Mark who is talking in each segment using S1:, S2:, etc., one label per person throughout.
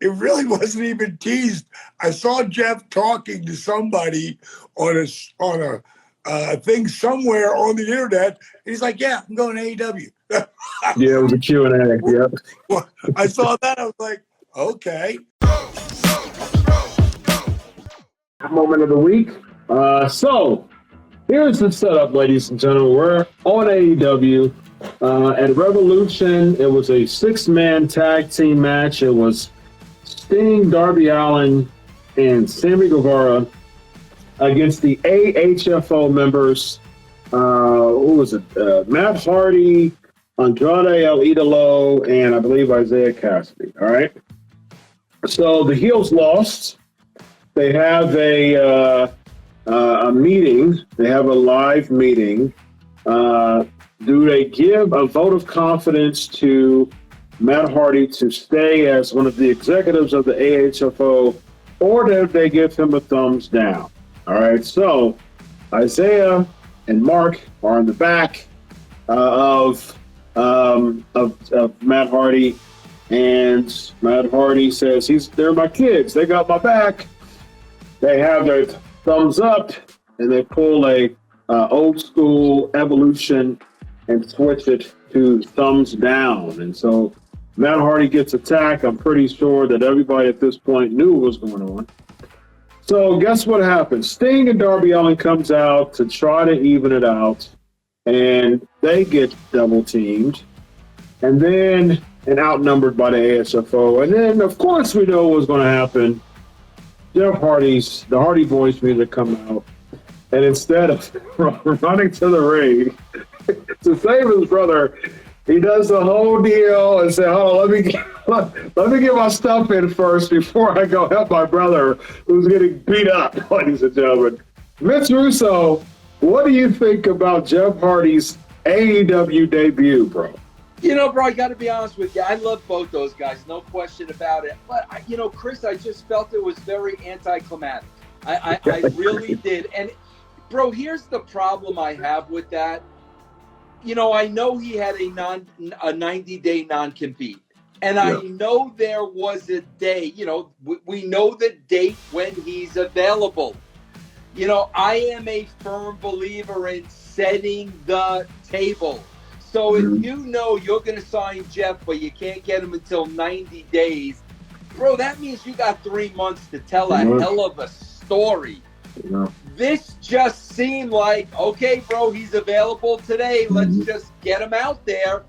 S1: it really wasn't even teased. I saw Jeff talking to somebody on a thing somewhere on the internet. He's like, "Yeah, I'm going to AEW."
S2: Yeah, it was a Q&A. Yeah.
S1: Well, I saw that. I was like, "Okay."
S2: Moment of the week. So here's the setup, ladies and gentlemen. We're on AEW. At Revolution, it was a 6-man tag team match. It was Sting, Darby Allin, and Sammy Guevara against the AHFO members. Who was it? Matt Hardy, Andrade El Idolo, and I believe Isaiah Cassidy. All right. So the heels lost. They have a meeting. They have a live meeting. Do they give a vote of confidence to Matt Hardy to stay as one of the executives of the AHFO, or do they give him a thumbs down? All right. So Isaiah and Mark are in the back of Matt Hardy, and Matt Hardy says they're my kids. They got my back. They have their thumbs up, and they pull a old school Evolution and switch it to thumbs down. And so Matt Hardy gets attacked. I'm pretty sure that everybody at this point knew what was going on. So guess what happens? Sting and Darby Allin comes out to try to even it out, and they get double teamed, and outnumbered by the AHFO. And then, of course, we know what was going to happen. The Hardy Boys music come out, and instead of running to the ring to save his brother, he does the whole deal and say, "Oh, let me get my stuff in first before I go help my brother who's getting beat up." Ladies and gentlemen, Vince Russo, what do you think about Jeff Hardy's AEW debut, bro?
S3: Bro, I got to be honest with you. I love both those guys, no question about it. But, Chris, I just felt it was very anticlimactic. I really did. And, bro, here's the problem I have with that. I know he had a 90-day non-compete. And I know there was a day, we know the date when he's available. I am a firm believer in setting the table. So if you know you're going to sign Jeff, but you can't get him until 90 days, bro, that means you got 3 months to tell a hell of a story. Yeah. This just seemed like, okay, bro, he's available today. Let's just get him out there.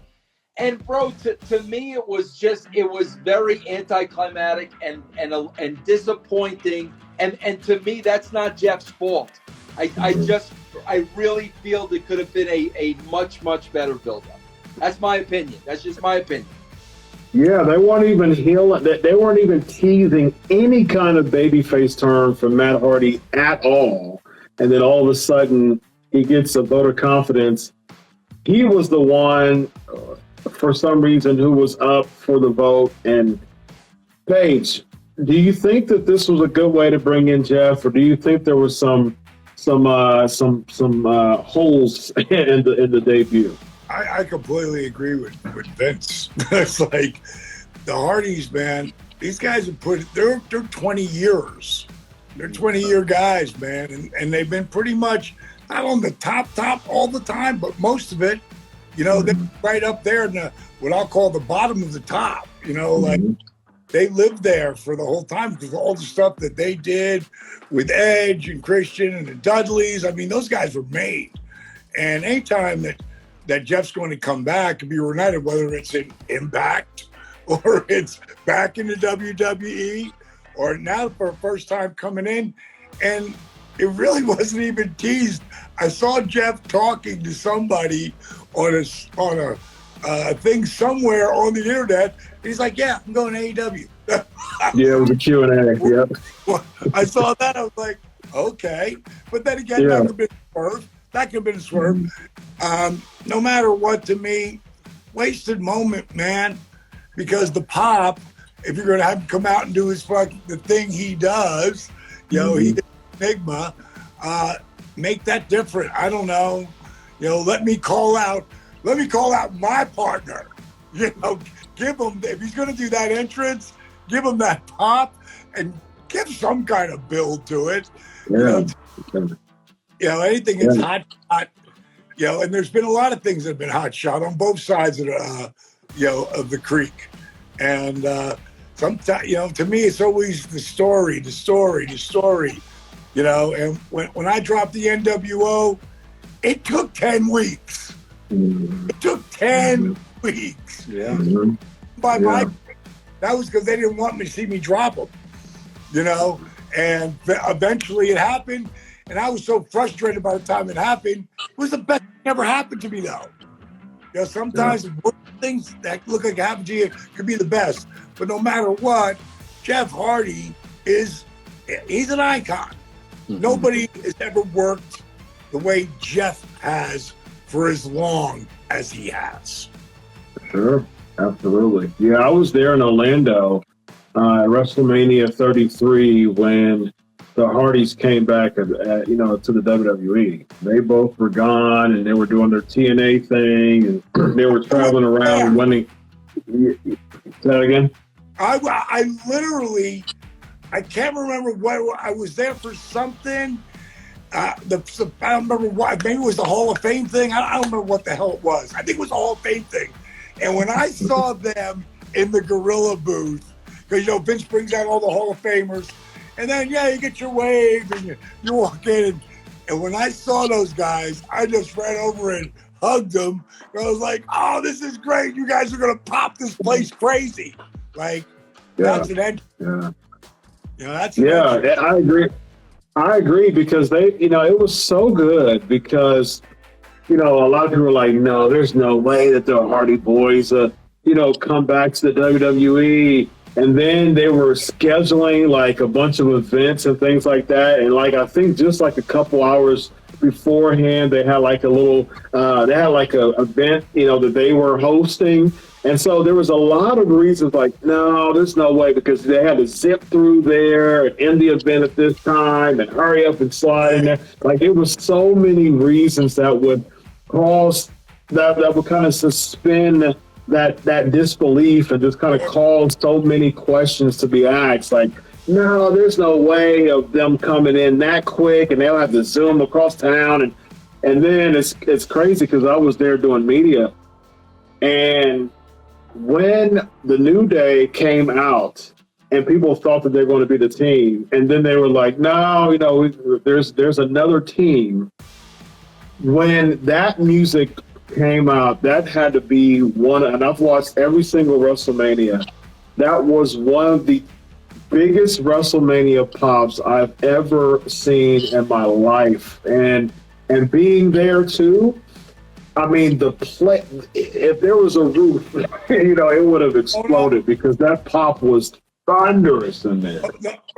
S3: And, bro, to me, it was very anticlimactic and disappointing. And to me, that's not Jeff's fault. I really feel there could have been a much, much better build-up. That's my opinion. That's just my opinion.
S2: Yeah, they weren't even they weren't even teasing any kind of babyface turn from Matt Hardy at all. And then all of a sudden, he gets a vote of confidence. He was the one, for some reason, who was up for the vote. And Paige, do you think that this was a good way to bring in Jeff, or do you think there was some holes in the debut?
S1: I completely agree with Vince. It's like the Hardys, man. These guys have they're 20 years. They're 20-year guys, man, and they've been pretty much not on the top all the time, but most of it, they're right up there in what I'll call the bottom of the top. Like they lived there for the whole time because all the stuff that they did with Edge and Christian and the Dudleys. I mean, those guys were made. And anytime that Jeff's going to come back and be reunited, whether it's in Impact or it's back in the WWE or now for the first time coming in, and it really wasn't even teased. I saw Jeff talking to somebody on a thing somewhere on the internet. He's like, "Yeah, I'm going to AEW."
S2: Yeah, it was a Q&A. Yeah.
S1: Well, I saw that. I was like, okay. But then again, that could have been a swerve. No matter what, to me, wasted moment, man. Because the Pop, if you're going to have him come out and do the thing he does, he did Enigma, make that different. I don't know. Let me call out my partner. Give him, if he's going to do that entrance, give them that pop and give some kind of build to it.
S2: Yeah.
S1: Anything that's hot. And there's been a lot of things that have been hot shot on both sides of of the creek. And sometimes, to me, it's always the story. And when I dropped the NWO, it took 10 weeks. It took 10 weeks.
S3: Yeah.
S1: That was because they didn't want me to see me drop them, and eventually it happened. And I was so frustrated by the time it happened. It was the best thing ever happened to me, though. Sometimes things that look like happened to you could be the best. But no matter what, Jeff Hardy he's an icon. Mm-hmm. Nobody has ever worked the way Jeff has for as long as he has.
S2: Sure, absolutely. Yeah, I was there in Orlando at WrestleMania 33 when the Hardys came back, to the WWE. They both were gone, and they were doing their TNA thing, and they were traveling around winning. Say that again?
S1: I literally, I can't remember what, I was there for something. I don't remember what, maybe it was the Hall of Fame thing. I don't remember what the hell it was. I think it was the Hall of Fame thing. And when I saw them in the Gorilla booth, because, Vince brings out all the Hall of Famers, and then, you get your wave, and you walk in. And when I saw those guys, I just ran over and hugged them. And I was like, oh, this is great. You guys are going to pop this place crazy. That's an end.
S2: Yeah.
S1: That's an entry.
S2: I agree. I agree because it was so good because, a lot of people were like, no, there's no way that the Hardy Boys, come back to the WWE. And then they were scheduling like a bunch of events and things like that. And I think just like a couple hours beforehand, they had like a little, event, that they were hosting. And so there was a lot of reasons like, no, there's no way, because they had to zip through there and end the event at this time and hurry up and slide in there. It was so many reasons that would cause, that would kind of suspend that disbelief and just kind of cause so many questions to be asked. No, there's no way of them coming in that quick, and they'll have to zoom across town. And then it's crazy because I was there doing media, and when the New Day came out and people thought that they were going to be the team, and then they were like, no, there's another team. When that music came out, that had to be one, and I've watched every single WrestleMania. That was one of the biggest WrestleMania pops I've ever seen in my life. And being there too, I mean, if there was a roof, it would have exploded because that pop was thunderous in there.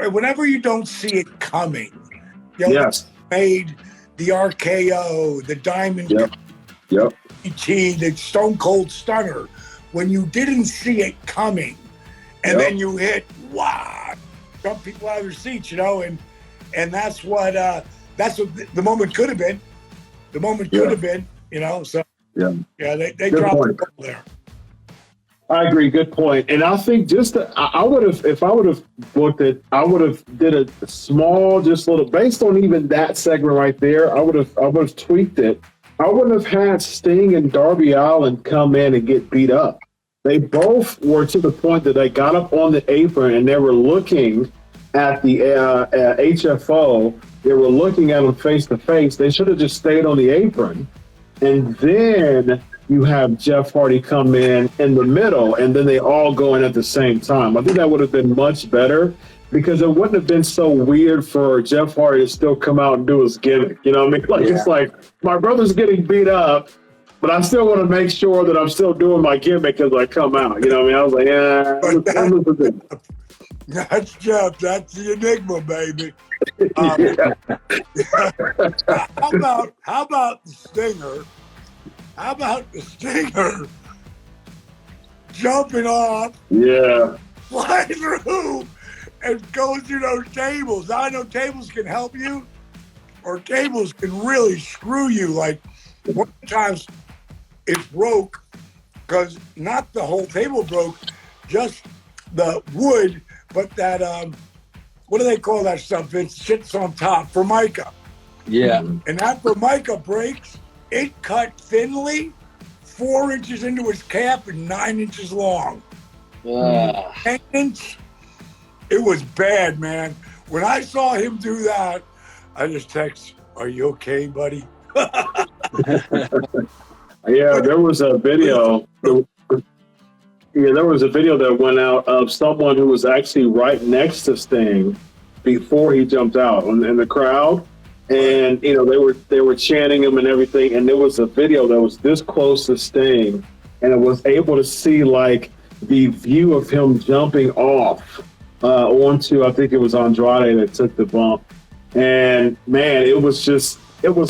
S1: Whenever you don't see it coming,
S2: yes,
S1: made the RKO, the Diamond,
S2: yep,
S1: the Stone Cold Stunner, when you didn't see it coming, and then you hit, wow, jump people out of their seats, and that's what the moment could have been. The moment could have been, So they dropped the ball there.
S2: I agree. Good point. And I think I would have, if I would have booked it, I would have did a small, just little, based on even that segment right there. I would have tweaked it. I wouldn't have had Sting and Darby Allin come in and get beat up. They both were to the point that they got up on the apron and they were looking at the AHFO. They were looking at them face to face. They should have just stayed on the apron. And then you have Jeff Hardy come in the middle, and then they all go in at the same time. I think that would have been much better because it wouldn't have been so weird for Jeff Hardy to still come out and do his gimmick. You know what I mean? It's like, my brother's getting beat up, but I still want to make sure that I'm still doing my gimmick as I come out. You know what I mean? I was like,
S1: that's Jeff. That's the Enigma, baby. How about the Stinger? How about the Stinger jumping off?
S2: Yeah.
S1: Flying through and going through those tables. Now, I know tables can help you, or tables can really screw you. Like, one of the times it broke, because not the whole table broke, just the wood, but that what do they call that stuff? It sits on top, Formica.
S3: Yeah.
S1: And that Formica breaks, it cut thinly, 4 inches into his calf and 9 inches long. 10 inch. It was bad, man. When I saw him do that, I just text, "Are you okay, buddy?"
S2: Yeah, there was a video. Yeah, there was a video that went out of someone who was actually right next to Sting before he jumped out in the crowd, and you know they were chanting him and everything. And there was a video that was this close to Sting, and it was able to see like the view of him jumping off onto, I think it was Andrade that took the bump. And man, it was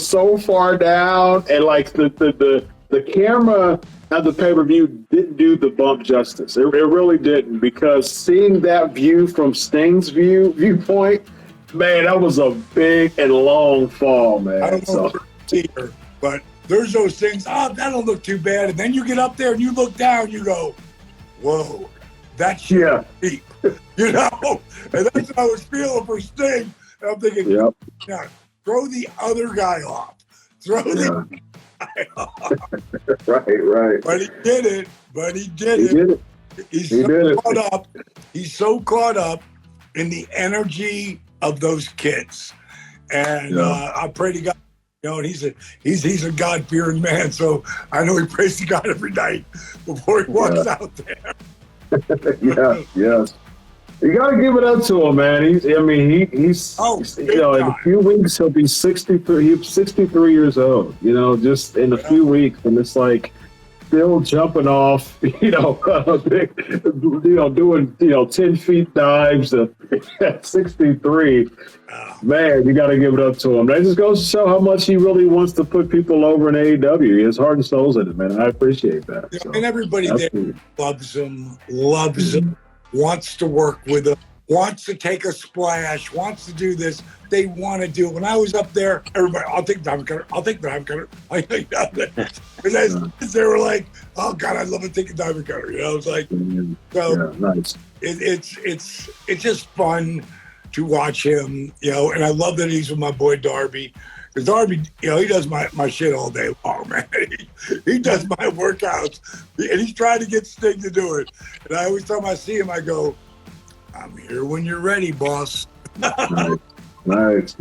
S2: so far down, and like the camera at the pay-per-view didn't do the bump justice. It really didn't, because seeing that view from Sting's viewpoint, man, that was a big and long fall, man.
S1: I don't know if you see her, but there's those things, that don't look too bad. And then you get up there and you look down, you go, whoa, that's deep. You know? And that's how I was feeling for Sting. And I'm thinking, yeah, throw the other guy off. Throw the guy off.
S2: Right.
S1: But he did it. He's so caught up in the energy of those kids. And I pray to God, you know, and he's a God-fearing man. So I know he prays to God every night before he walks out there.
S2: Yes. You got to give it up to him, man. He's you know, in a few weeks he'll be 63. He's 63 years old. You know, just in a few weeks, and it's like still jumping off. You know, doing 10 feet dives at 63. Man, you got to give it up to him. That just goes to show how much he really wants to put people over in AEW. His heart and soul's in it, man. I appreciate that.
S1: Yeah, so, and everybody there loves him, wants to work with him, wants to take a splash, wants to do this. They want to do it. When I was up there, everybody, I'll take Diamond Cutter. I think because they were like, oh God, I'd love to take a Diamond Cutter. You know, it's like, so
S2: nice.
S1: It's just fun to watch him, you know, and I love that he's with my boy Darby. Because Darby, you know, he does my shit all day long, man. He does my workouts, and he's trying to get Sting to do it. And I always time I see him, I go, "I'm here when you're ready, boss."
S2: Nice.